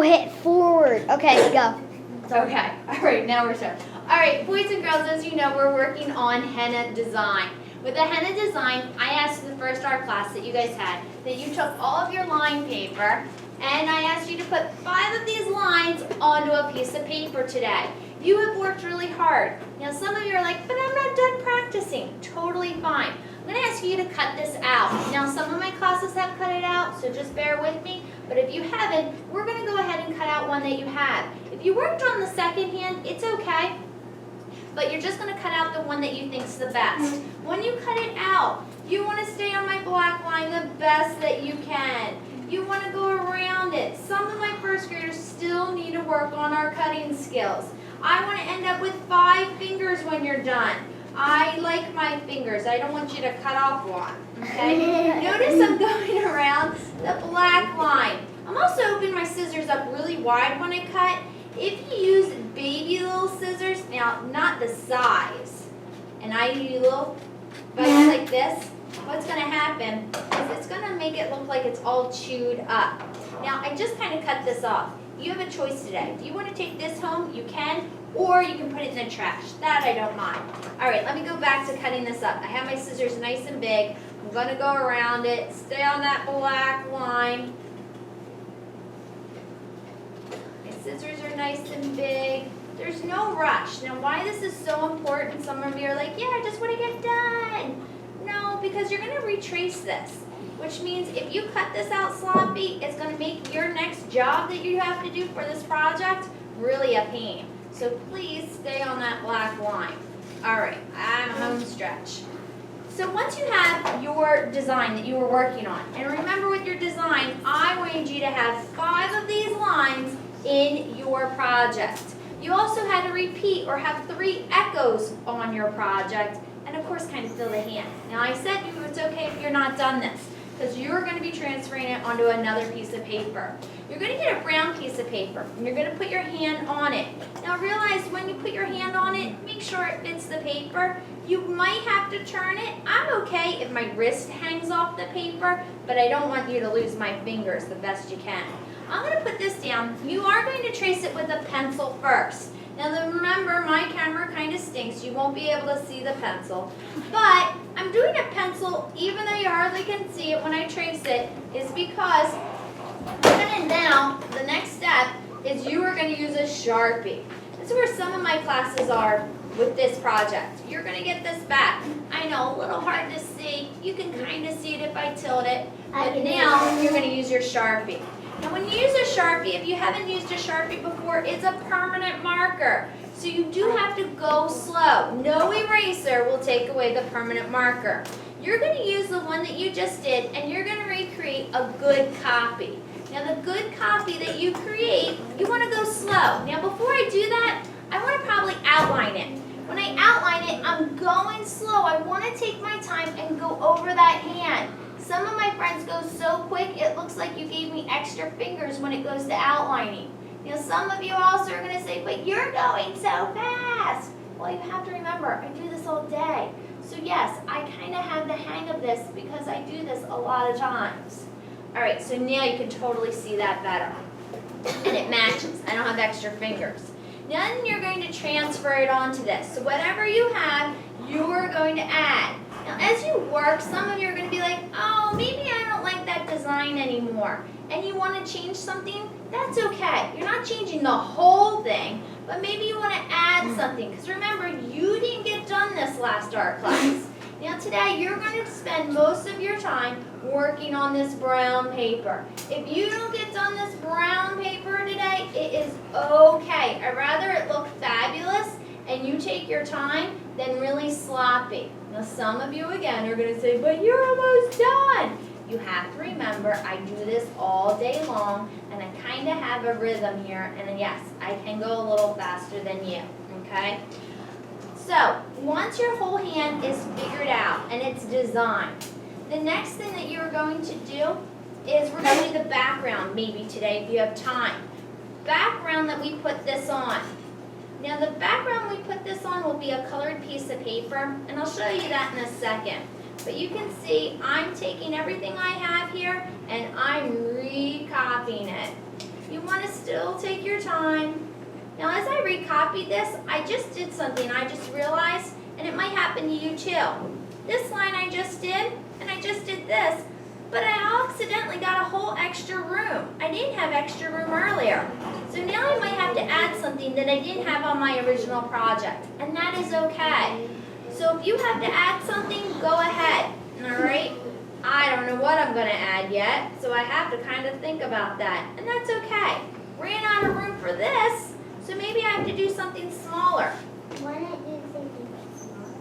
hit forward. Okay, go. Okay, all right, now we're starting. All right, boys and girls, as you know, we're working on henna design. With the henna design, I asked in the first art class that you guys had that you took all of your line paper and I asked you to put 5 of these lines onto a piece of paper today. You have worked really hard. Now some of you are like, but I'm not done practicing. Totally fine. I'm going to ask you to cut this out. Now some of my classes have cut it out, so just bear with me. But if you haven't, we're going to go ahead and cut out one that you have. If you worked on the second hand, it's okay. But you're just going to cut out the one that you think's the best. When you cut it out, you want to stay on my black line the best that you can. You want to go around it. Some of my first graders still need to work on our cutting skills. I want to end up with 5 fingers when you're done. I like my fingers. I don't want you to cut off one. Okay? Notice I'm going around the black line. I'm also opening my scissors up really wide when I cut. If you use baby little scissors, now not the size, and I use little bites like this, what's going to happen is it's going to make it look like it's all chewed up. Now I just kind of cut this off. You have a choice today. If you want to take this home, you can, or you can put it in the trash. That I don't mind. All right, let me go back to cutting this up. I have my scissors nice and big. I'm going to go around it, stay on that black line. Scissors are nice and big. There's no rush. Now why this is so important, some of you are like, yeah, I just want to get done. No, because you're going to retrace this, which means if you cut this out sloppy, it's going to make your next job that you have to do for this project really a pain. So please stay on that black line. All right, I'm home stretch. So once you have your design that you were working on, and remember with your design, I wanted you to have 5 of these lines in your project. You also had to repeat or have 3 echoes on your project, and of course kind of fill the hand. Now I said to you it's okay if you're not done this, because you're going to be transferring it onto another piece of paper. You're going to get a brown piece of paper, and you're going to put your hand on it. Now realize when you put your hand on it, make sure it fits the paper. You might have to turn it. I'm okay if my wrist hangs off the paper, but I don't want you to lose my fingers the best you can. I'm going to put this down. You are going to trace it with a pencil first. Now remember, my camera kind of stinks. You won't be able to see the pencil. But I'm doing a pencil, even though you hardly can see it when I trace it, is because now the next step is you are going to use a Sharpie. This is where some of my classes are with this project. You're going to get this back. I know, a little hard to see. You can kind of see it if I tilt it. But now you're going to use your Sharpie. Now when you use a Sharpie, if you haven't used a Sharpie before, it's a permanent marker. So you do have to go slow. No eraser will take away the permanent marker. You're going to use the one that you just did, and you're going to recreate a good copy. Now the good copy that you create, you want to go slow. Now before I do that, I want to probably outline it. When I outline it, I'm going slow. I want to take my time and go over that hand. Some of my friends go so quick, it looks like you gave me extra fingers when it goes to outlining. Now some of you also are going to say, but you're going so fast. Well, you have to remember, I do this all day. So yes, I kind of have the hang of this because I do this a lot of times. All right, so now you can totally see that better. And it matches. I don't have extra fingers. Then you're going to transfer it onto this. So whatever you have, you're going to add. Now as you work, some of you are going to be like, oh, maybe I don't like that design anymore. And you want to change something? That's okay. You're not changing the whole thing, but maybe you want to add something. Because remember, you didn't get done this last art class. Now today, you're going to spend most of your time working on this brown paper. If you don't get done this brown paper today, it is okay. I'd rather it look fabulous and you take your time than really sloppy. Now some of you again are going to say, but you're almost done. You have to remember, I do this all day long and I kind of have a rhythm here, and yes, I can go a little faster than you, okay? So once your whole hand is figured out and it's designed, the next thing that you're going to do is we're going to do the background maybe today if you have time. Background that we put this on. Now the background we put this on will be a colored piece of paper, and I'll show you that in a second. But you can see I'm taking everything I have here and I'm recopying it. You want to still take your time. Now as I recopied this, I just did something I just realized, and it might happen to you too. This line I just did, and I just did this, but I accidentally got a whole extra room. I didn't have extra room earlier. So now I might have to add something that I didn't have on my original project, and that is okay. So if you have to add something, go ahead, all right? I don't know what I'm gonna add yet, so I have to kind of think about that, and that's okay. Ran out of room for this, so maybe I have to do something smaller. Why not do something smaller?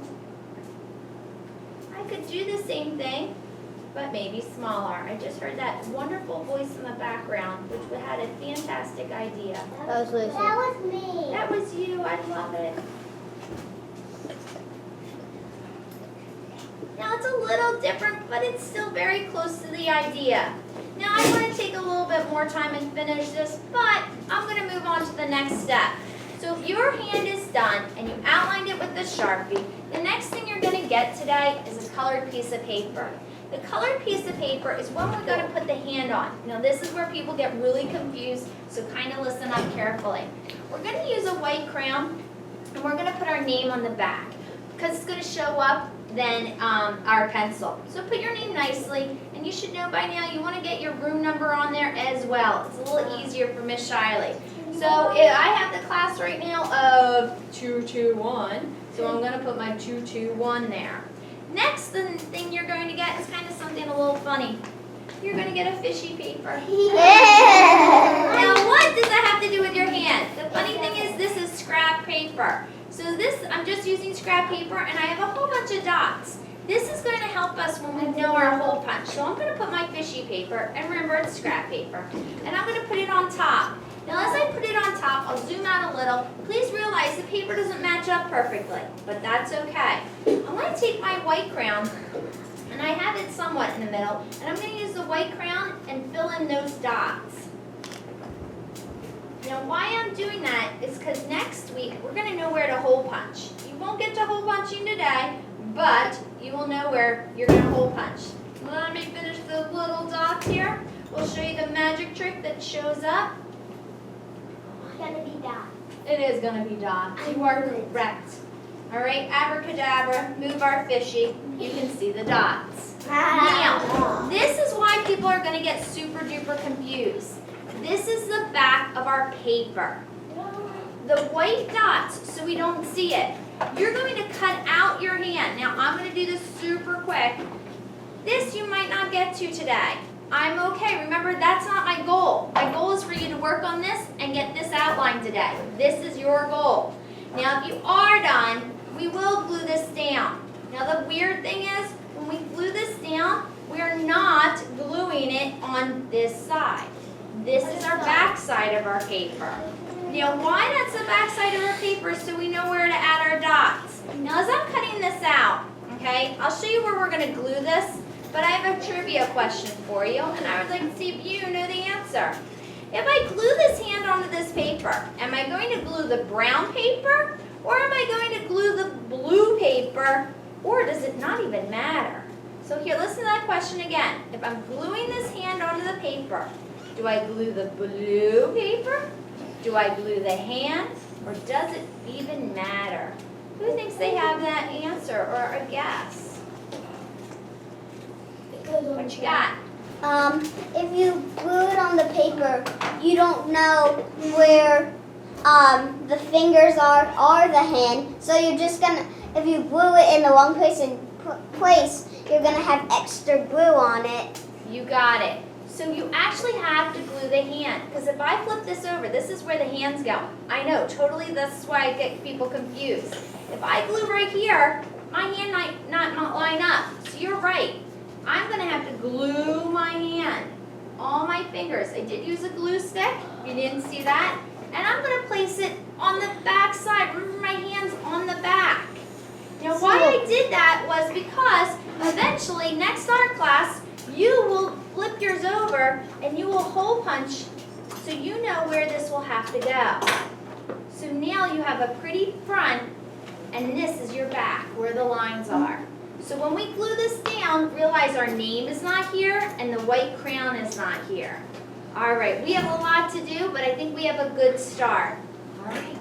I could do the same thing, but maybe smaller. I just heard that wonderful voice in the background, which had a fantastic idea. That was Lucy. That was me. That was you, I love it. Now it's a little different, but it's still very close to the idea. Now I want to take a little bit more time and finish this, but I'm going to move on to the next step. So if your hand is done and you outlined it with the Sharpie, the next thing you're going to get today is a colored piece of paper. The colored piece of paper is what we're going to put the hand on. Now this is where people get really confused, so kind of listen up carefully. We're going to use a white crayon, and we're going to put our name on the back, because it's going to show up than our pencil. So put your name nicely, and you should know by now you want to get your room number on there as well. It's a little easier for Miss Shiley. So I have the class right now of 221, so I'm going to put my 221 there. Next thing you're going to get is kind of something a little funny. You're going to get a fishy paper. Now what does that have to do with your hand? The funny thing is this is scrap paper. So this, I'm just using scrap paper, and I have a whole bunch of dots. This is going to help us when we know our hole punch. So I'm going to put my fishy paper, and remember it's scrap paper, and I'm going to put it on top. Now as I put it on top, I'll zoom out a little. Please realize the paper doesn't match up perfectly, but that's okay. I'm going to take my white crayon, and I have it somewhat in the middle, and I'm going to use the white crayon and fill in those dots. Now why I'm doing that is because next week we're going to know where to hole punch. You won't get to hole punching today, but you will know where you're going to hole punch. Let me finish the little dots here. We'll show you the magic trick that shows up. It's gonna be dots. It is going to be dots. You are correct. All right, abracadabra, move our fishy. You can see the dots. Now, this is why people are going to get super duper confused. This is the back of our paper. The white dots, so we don't see it. You're going to cut out your hand. Now, I'm going to do this super quick. This you might not get to today. I'm okay. Remember, that's not my goal. My goal is for you to work on this and get this outline today. This is your goal. Now, if you are done, we will glue this down. Now, the weird thing is, when we glue this down, we are not gluing it on this side. This is our back side of our paper. Now, why that's the back side of our paper so we know where to add our dots. Now, as I'm cutting this out, okay, I'll show you where we're going to glue this, but I have a trivia question for you, and I would like to see if you know the answer. If I glue this hand onto this paper, am I going to glue the brown paper, or am I going to glue the blue paper, or does it not even matter? So here, listen to that question again. If I'm gluing this hand onto the paper, do I glue the blue paper? Do I glue the hand? Or does it even matter? Who thinks they have that answer or a guess? What you got? If you glue it on the paper, you don't know where the fingers are or the hand. So you're just gonna, if you glue it in the wrong place, you're gonna have extra glue on it. You got it. So you actually have to glue the hand, because if I flip this over, this is where the hand's going. I know, totally, that's why I get people confused. If I glue right here, my hand might not line up. So you're right. I'm going to have to glue my hand. All my fingers. I did use a glue stick. You didn't see that. And I'm going to place it on the back side. Remember, my hand's on the back. Now, why I did that was because eventually, next art class, you will flip yours over and you will hole punch so you know where this will have to go. So now you have a pretty front, and this is your back, where the lines are. So when we glue this down, realize our name is not here and the white crayon is not here. All right, we have a lot to do, but I think we have a good start. All right.